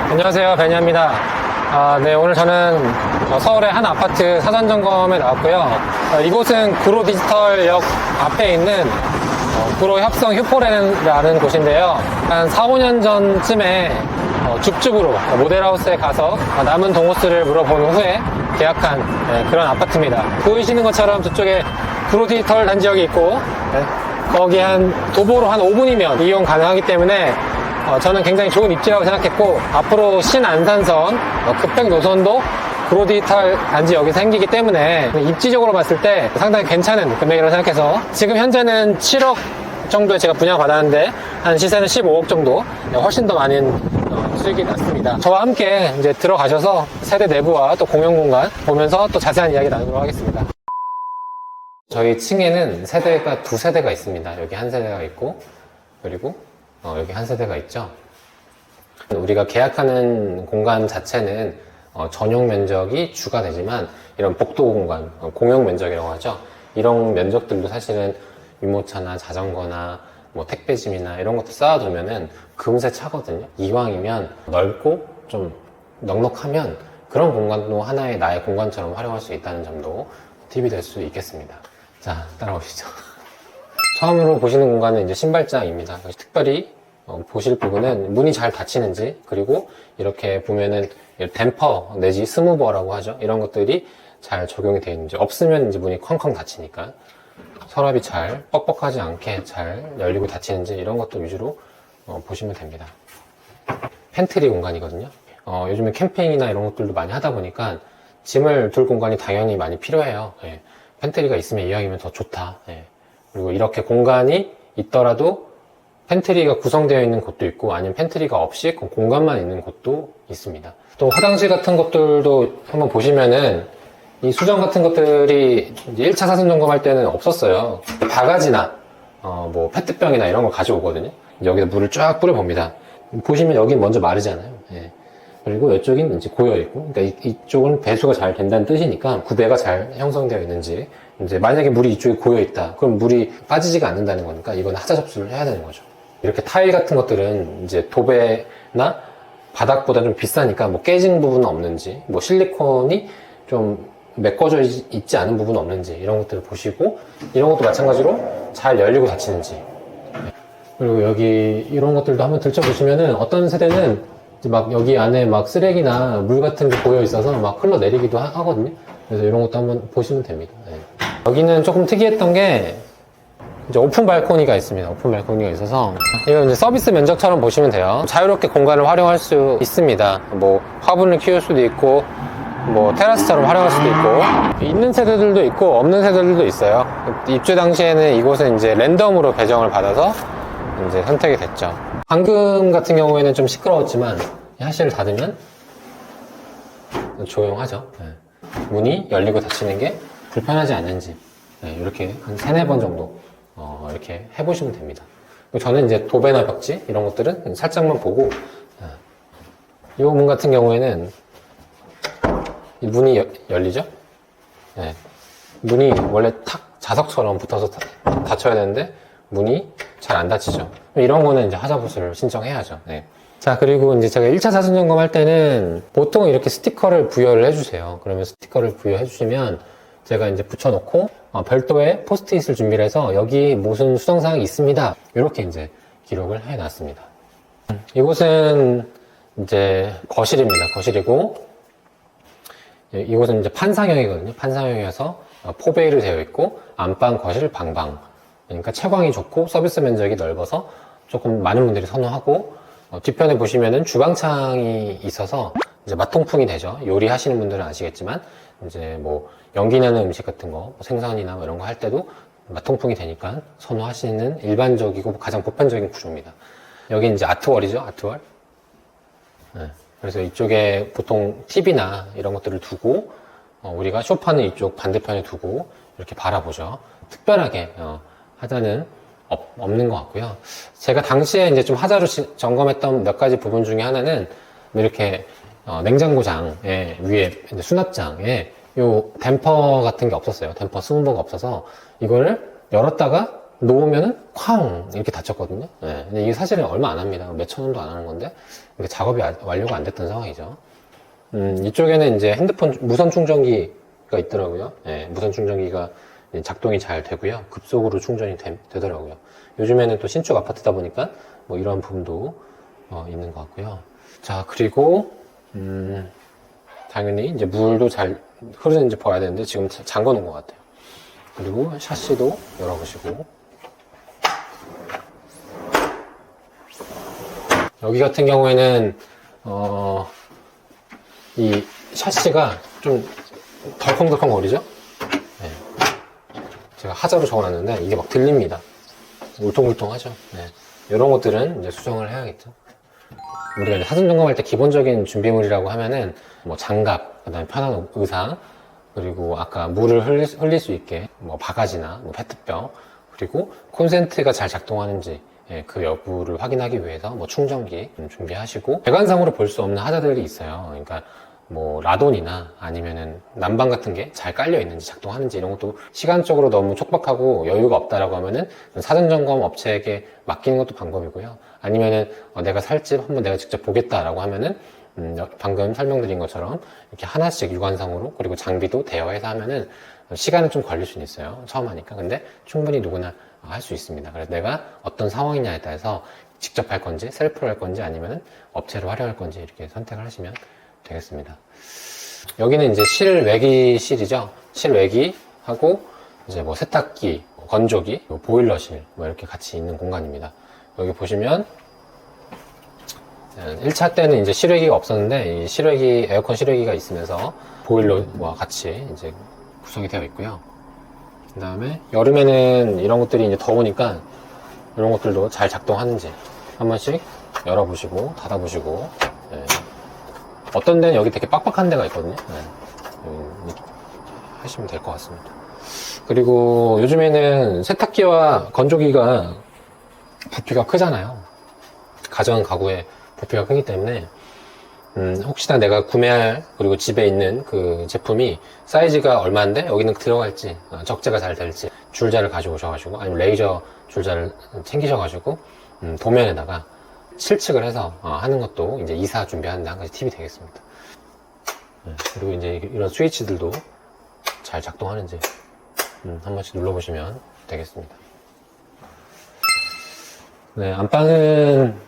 안녕하세요, 베니입니다. 네, 오늘 저는 서울의 한 아파트 사전 점검에 나왔고요. 이곳은 구로 디지털역 앞에 있는 구로 협성 휴포레라는 곳인데요. 한 4, 5년 전쯤에 줍줍으로 모델하우스에 가서 남은 동호수를 물어본 후에 계약한 그런 아파트입니다. 보이시는 것처럼 저쪽에 구로 디지털 단지역이 있고 거기 도보로 한 5분이면 이용 가능하기 때문에 저는 굉장히 좋은 입지라고 생각했고, 앞으로 신안산선 급행 노선도 구로 디지털 단지역이 생기기 때문에 입지적으로 봤을 때 상당히 괜찮은 금액이라고 생각해서 지금 현재는 7억 정도에 제가 분양받았는데 한 시세는 15억 정도, 훨씬 더 많은 수익이 났습니다. 저와 함께 이제 들어가셔서 세대 내부와 또 공용 공간 보면서 또 자세한 이야기 나누도록 하겠습니다. 저희 층에는 세대가 두 세대가 있습니다. 여기 한 세대가 있고, 그리고 여기 한 세대가 있죠. 우리가 계약하는 공간 자체는 전용 면적이 주가 되지만 이런 복도 공간, 공용 면적이라고 하죠. 이런 면적들도 사실은 유모차나 자전거나 뭐 택배짐이나 이런 것도 쌓아두면은 금세 차거든요. 이왕이면 넓고 좀 넉넉하면 그런 공간도 하나의 나의 공간처럼 활용할 수 있다는 점도 팁이 될 수 있겠습니다. 자, 따라오시죠. 처음으로 보시는 공간은 이제 신발장입니다. 특별히 보실 부분은 문이 잘 닫히는지, 그리고 이렇게 보면은 댐퍼 내지 스무버라고 하죠. 이런 것들이 잘 적용이 되어 있는지, 없으면 이제 문이 쾅쾅 닫히니까 서랍이 잘 뻑뻑하지 않게 잘 열리고 닫히는지 이런 것도 위주로 보시면 됩니다. 팬트리 공간이거든요. 요즘에 캠핑이나 이런 것들도 많이 하다 보니까 짐을 둘 공간이 당연히 많이 필요해요. 예. 팬트리가 있으면 이왕이면 더 좋다. 예. 그리고 이렇게 공간이 있더라도 팬트리가 구성되어 있는 곳도 있고, 아니면 팬트리가 없이 공간만 있는 곳도 있습니다. 또 화장실 같은 것들도 한번 보시면은 이 수전 같은 것들이 이제 1차 사전 점검할 때는 없었어요. 바가지나 뭐 페트병이나 이런 거 가져오거든요. 여기다 물을 쫙 뿌려봅니다. 보시면 여긴 먼저 마르잖아요. 예. 그리고 이쪽은 이제 고여있고, 그러니까 이쪽은 배수가 잘 된다는 뜻이니까 구배가 잘 형성되어 있는지, 이제 만약에 물이 이쪽에 고여있다, 그럼 물이 빠지지가 않는다는 거니까 이건 하자 접수를 해야 되는 거죠. 이렇게 타일 같은 것들은 이제 도배나 바닥보다 좀 비싸니까 뭐 깨진 부분은 없는지, 뭐 실리콘이 좀 메꿔져 있지 않은 부분은 없는지 이런 것들을 보시고, 이런 것도 마찬가지로 잘 열리고 닫히는지. 그리고 여기 이런 것들도 한번 들춰보시면은 어떤 세대는 막 여기 안에 막 쓰레기나 물 같은 게 고여 있어서 막 흘러내리기도 하거든요. 그래서 이런 것도 한번 보시면 됩니다. 네. 여기는 조금 특이했던 게 이제 오픈 발코니가 있습니다. 오픈 발코니가 있어서 이거 이제 서비스 면적처럼 보시면 돼요. 자유롭게 공간을 활용할 수 있습니다. 뭐 화분을 키울 수도 있고, 뭐 테라스처럼 활용할 수도 있고, 있는 세대들도 있고 없는 세대들도 있어요. 입주 당시에는 이곳은 이제 랜덤으로 배정을 받아서 이제 선택이 됐죠. 방금 같은 경우에는 좀 시끄러웠지만 샤시를 닫으면 조용하죠. 네. 문이 열리고 닫히는 게 불편하지 않는지, 네, 이렇게 한 3, 4번 정도 이렇게 해보시면 됩니다. 저는 이제 도배나 벽지 이런 것들은 살짝만 보고, 이 문 같은 경우에는 이 문이 열리죠. 네. 문이 원래 탁 자석처럼 붙어서 닫혀야 되는데 문이 잘 안 닫히죠. 이런 거는 이제 하자보수를 신청해야죠. 네. 자, 그리고 이제 제가 1차 사전 점검할 때는 보통 이렇게 스티커를 부여를 해주세요. 그러면 스티커를 부여해 주시면 제가 이제 붙여놓고 별도의 포스트잇을 준비를 해서 여기 무슨 수정사항이 있습니다, 이렇게 이제 기록을 해놨습니다. 이곳은 이제 거실입니다. 거실이고, 이곳은 이제 판상형이거든요. 판상형이어서 포베이로 되어 있고, 안방, 거실, 방방. 그러니까 채광이 좋고 서비스 면적이 넓어서 조금 많은 분들이 선호하고, 뒤편에 보시면은 주방창이 있어서 이제 맛통풍이 되죠. 요리하시는 분들은 아시겠지만 이제 뭐 연기 나는 음식 같은 거, 생선이나 뭐 이런 거 할 때도 맛통풍이 되니까 선호하시는 일반적이고 가장 보편적인 구조입니다. 여기 이제 아트월이죠. 아트월. 네. 그래서 이쪽에 보통 TV나 이런 것들을 두고 우리가 소파는 이쪽 반대편에 두고 이렇게 바라보죠. 특별하게 하자는 없는 것 같고요. 제가 당시에 이제 좀 하자로 점검했던 몇 가지 부분 중에 하나는 이렇게 냉장고장 위에 수납장에 요 댐퍼 같은 게 없었어요. 댐퍼 스문버가 없어서 이거를 열었다가 놓으면은 쾅 이렇게 닫혔거든요. 네, 근데 이게 사실은 얼마 안 합니다. 몇천 원도 안 하는 건데 이게 작업이 완료가 안 됐던 상황이죠. 이쪽에는 이제 핸드폰 무선 충전기가 있더라고요. 네, 무선 충전기가 작동이 잘 되고요. 급속으로 충전이 되더라고요. 요즘에는 또 신축 아파트다 보니까 뭐 이런 부분도 있는 것 같고요. 자, 그리고 당연히 이제 물도 잘 흐르는지 봐야 되는데 지금 잠궈 놓은 것 같아요. 그리고 샤시도 열어보시고, 여기 같은 경우에는 이 샤시가 좀 덜컹덜컹 거리죠? 네. 제가 하자로 적어놨는데 이게 막 들립니다. 울퉁불퉁하죠. 네. 이런 것들은 이제 수정을 해야겠죠. 우리가 이제 사전 점검할 때 기본적인 준비물이라고 하면은 뭐 장갑, 그다음에 편한 의상, 그리고 아까 물을 흘릴 수 있게 뭐 바가지나 뭐 페트병, 그리고 콘센트가 잘 작동하는지 그 여부를 확인하기 위해서 뭐 충전기 준비하시고, 배관상으로 볼 수 없는 하자들이 있어요. 그러니까 뭐 라돈이나 아니면은 난방 같은 게 잘 깔려 있는지 작동하는지 이런 것도 시간적으로 너무 촉박하고 여유가 없다라고 하면은 사전 점검 업체에게 맡기는 것도 방법이고요. 아니면은 내가 살 집 한번 내가 직접 보겠다라고 하면은 방금 설명드린 것처럼 이렇게 하나씩 유관상으로, 그리고 장비도 대여해서 하면은 시간은 좀 걸릴 수는 있어요. 처음 하니까. 근데 충분히 누구나 할 수 있습니다. 그래서 내가 어떤 상황이냐에 따라서 직접 할 건지 셀프로 할 건지 아니면은 업체를 활용할 건지 이렇게 선택을 하시면 되겠습니다. 여기는 이제 실외기실이죠. 실외기하고 이제 뭐 세탁기, 건조기, 보일러실 뭐 이렇게 같이 있는 공간입니다. 여기 보시면 1차 때는 이제 실외기가 없었는데 이 실외기, 에어컨 실외기가 있으면서 보일러와 같이 이제 구성이 되어 있고요. 그 다음에 여름에는 이런 것들이 이제 더우니까 이런 것들도 잘 작동하는지 한 번씩 열어보시고 닫아보시고. 네. 어떤 데는 여기 되게 빡빡한 데가 있거든요. 네. 하시면 될 것 같습니다. 그리고 요즘에는 세탁기와 건조기가 부피가 크잖아요. 가전 가구의 부피가 크기 때문에 혹시나 내가 구매할, 그리고 집에 있는 그 제품이 사이즈가 얼마인데 여기는 들어갈지, 적재가 잘 될지 줄자를 가져오셔가지고, 아니면 레이저 줄자를 챙기셔가지고 도면에다가 실측을 해서 하는 것도 이제 이사 준비하는데 한 가지 팁이 되겠습니다. 그리고 이제 이런 스위치들도 잘 작동하는지 한 번씩 눌러보시면 되겠습니다. 네, 안방은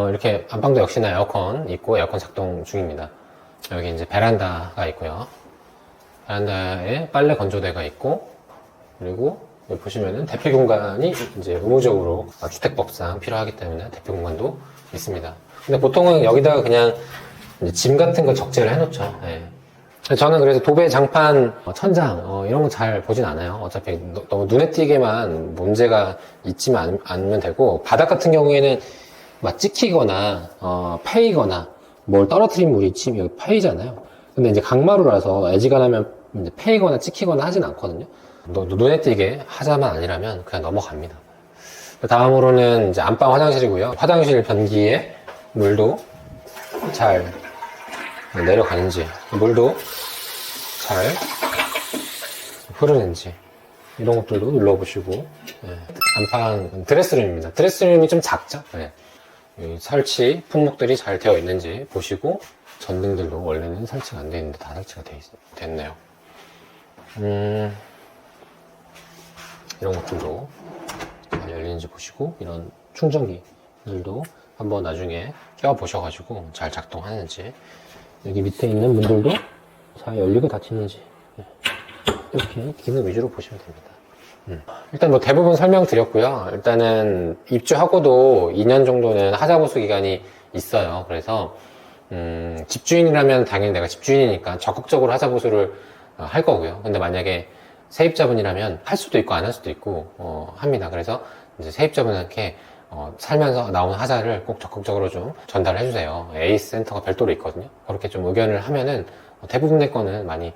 이렇게, 안방도 역시나 에어컨 있고 에어컨 작동 중입니다. 여기 이제 베란다가 있고요. 베란다에 빨래 건조대가 있고, 그리고 여기 보시면은 대피 공간이 이제 의무적으로 주택법상 필요하기 때문에 대피 공간도 있습니다. 근데 보통은 여기다가 그냥 이제 짐 같은 거 적재를 해놓죠. 네. 저는 그래서 도배, 장판, 천장 이런 거 잘 보진 않아요. 어차피 너무 눈에 띄게만 문제가 있지만 않으면 되고, 바닥 같은 경우에는 막 찍히거나 패이거나 뭘 떨어뜨린 물이 지금 여기 패이잖아요. 근데 이제 강마루라서 애지간하면 이제 패이거나 찍히거나 하진 않거든요. 눈에 띄게 하자만 아니라면 그냥 넘어갑니다. 다음으로는 이제 안방 화장실이고요. 화장실 변기에 물도 잘 내려가는지, 물도 잘 흐르는지 이런 것들도 눌러보시고. 네. 안방 드레스룸입니다. 드레스룸이 좀 작죠? 네. 설치 품목들이 잘 되어 있는지 보시고, 전등들도 원래는 설치가 안 되어 있는데 다 설치가 됐네요. 이런 것들도 잘 열리는지 보시고, 이런 충전기들도 한번 나중에 껴보셔가지고 잘 작동하는지, 여기 밑에 있는 문들도 잘 열리고 닫히는지 이렇게 기능 위주로 보시면 됩니다. 일단 뭐 대부분 설명드렸고요. 일단은 입주하고도 2년 정도는 하자보수 기간이 있어요. 그래서 집주인이라면 당연히 내가 집주인이니까 적극적으로 하자보수를 할 거고요. 근데 만약에 세입자분이라면 할 수도 있고 안 할 수도 있고 합니다. 그래서 이제 세입자분한테 살면서 나온 하자를 꼭 적극적으로 좀 전달을 해주세요. 에이스 센터가 별도로 있거든요. 그렇게 좀 의견을 하면은 대부분의 거는 많이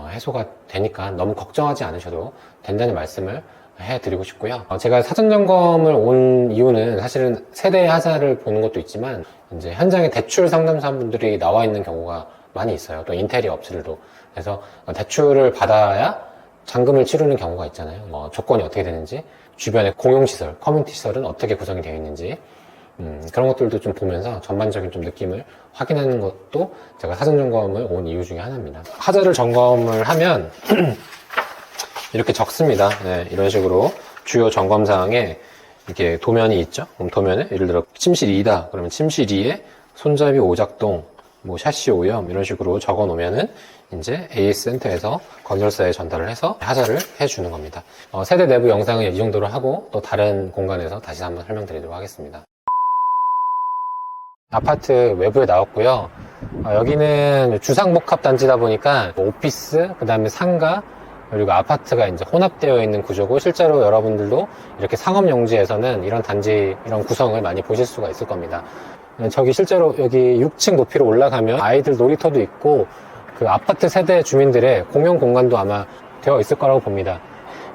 해소가 되니까 너무 걱정하지 않으셔도 된다는 말씀을 해드리고 싶고요. 제가 사전점검을 온 이유는 사실은 세대 하자를 보는 것도 있지만, 이제 현장에 대출 상담사분들이 나와 있는 경우가 많이 있어요. 또 인테리어 업체들도. 그래서 대출을 받아야 잔금을 치르는 경우가 있잖아요. 조건이 어떻게 되는지, 주변의 공용시설, 커뮤니티 시설은 어떻게 구성이 되어 있는지, 그런 것들도 좀 보면서 전반적인 좀 느낌을 확인하는 것도 제가 사전점검을 온 이유 중에 하나입니다. 하자를 점검을 하면 이렇게 적습니다. 네, 이런 식으로 주요 점검사항에 이렇게 도면이 있죠. 그럼 도면에 예를 들어 침실 2다. 그러면 침실 2에 손잡이 오작동, 뭐 샤시 오염 이런 식으로 적어 놓으면은 이제 AS 센터에서 건설사에 전달을 해서 하자를 해주는 겁니다. 세대 내부 영상은 이 정도로 하고 또 다른 공간에서 다시 한번 설명드리도록 하겠습니다. 아파트 외부에 나왔고요. 여기는 주상복합 단지다 보니까 오피스, 그 다음에 상가, 그리고 아파트가 이제 혼합되어 있는 구조고, 실제로 여러분들도 이렇게 상업용지에서는 이런 단지, 이런 구성을 많이 보실 수가 있을 겁니다. 저기 실제로 여기 6층 높이로 올라가면 아이들 놀이터도 있고, 그 아파트 세대 주민들의 공용 공간도 아마 되어 있을 거라고 봅니다.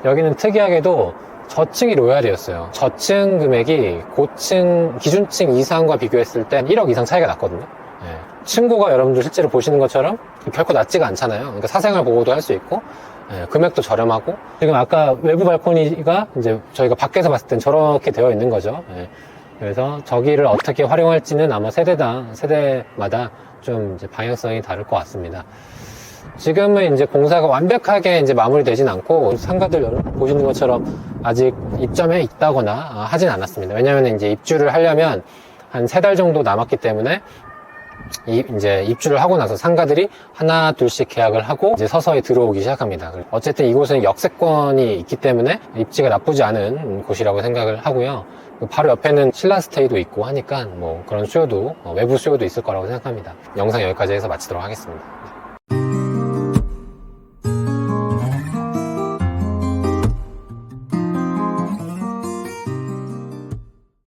여기는 특이하게도 저층이 로얄이었어요. 저층 금액이 고층, 기준층 이상과 비교했을 때 1억 이상 차이가 났거든요. 네. 층고가 여러분들 실제로 보시는 것처럼 결코 낮지가 않잖아요. 그러니까 사생활 보호도 할 수 있고, 네, 금액도 저렴하고, 지금 아까 외부 발코니가 이제 저희가 밖에서 봤을 땐 저렇게 되어 있는 거죠. 네. 그래서 저기를 어떻게 활용할지는 아마 세대마다 좀 이제 방향성이 다를 것 같습니다. 지금은 이제 공사가 완벽하게 이제 마무리되진 않고, 상가들 여러분 보시는 것처럼 아직 입점해 있다거나 하진 않았습니다. 왜냐면 이제 입주를 하려면 한 3달 정도 남았기 때문에 이제 입주를 하고 나서 상가들이 하나 둘씩 계약을 하고 이제 서서히 들어오기 시작합니다. 어쨌든 이곳은 역세권이 있기 때문에 입지가 나쁘지 않은 곳이라고 생각을 하고요. 바로 옆에는 신라스테이도 있고 하니까 뭐 그런 수요도, 외부 수요도 있을 거라고 생각합니다. 영상 여기까지 해서 마치도록 하겠습니다.